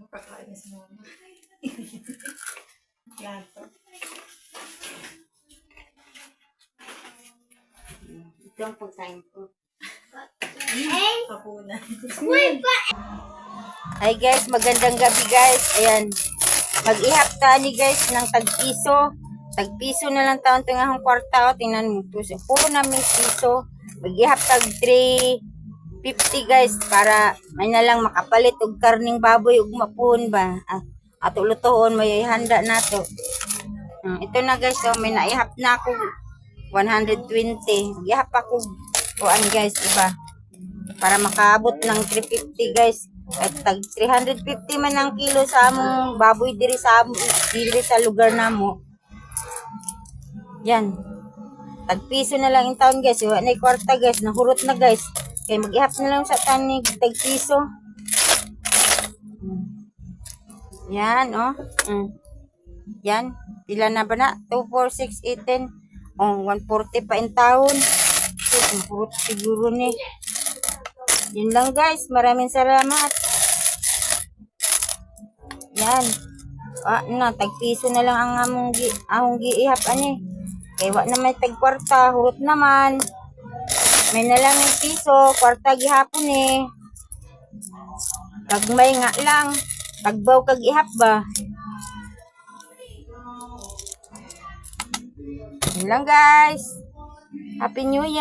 Pagkain na sa mama. Plato. Ito ang pagkain ko. Hapunan. Hi guys, magandang gabi guys. Ayan. Mag-ihap tani guys ng tag-piso. Tag-piso na lang taon ito nga ang kwarta. O, tingnan mo. Puro namin piso. Mag-ihap tag 350 guys. Para may na lang makapalit og karning baboy ug mapuhon ba. Ato lutoon may handa na to. Ito na guys. So, may naihap na ako 120. Mag-ihap ako. Kuan guys. Iba. Para makaabot ng 350 guys. At tag 350 man ang kilo sa among baboy diri sa lugar namo. Yan. Tag piso na lang in taon guys. Wa na kwarta guys, nahurot na guys. Kay mag-ihap na lang sa tanig tag piso. Yan oh. Yan. Pila na ba na? 2, 4, 6, 8, 10. Oh, 140 pa in taon. Nahurot siguro ni. Yun lang guys. Maraming salamat. Yan. Tag-piso na lang ang among giihap ani. Kaya wa na may tag-kwarta, hurot naman. May na lang yung piso, kwarta gihapon eh. Tagmay nga lang. Tagbaw kag ihap ba. Yun lang guys. Happy New Year.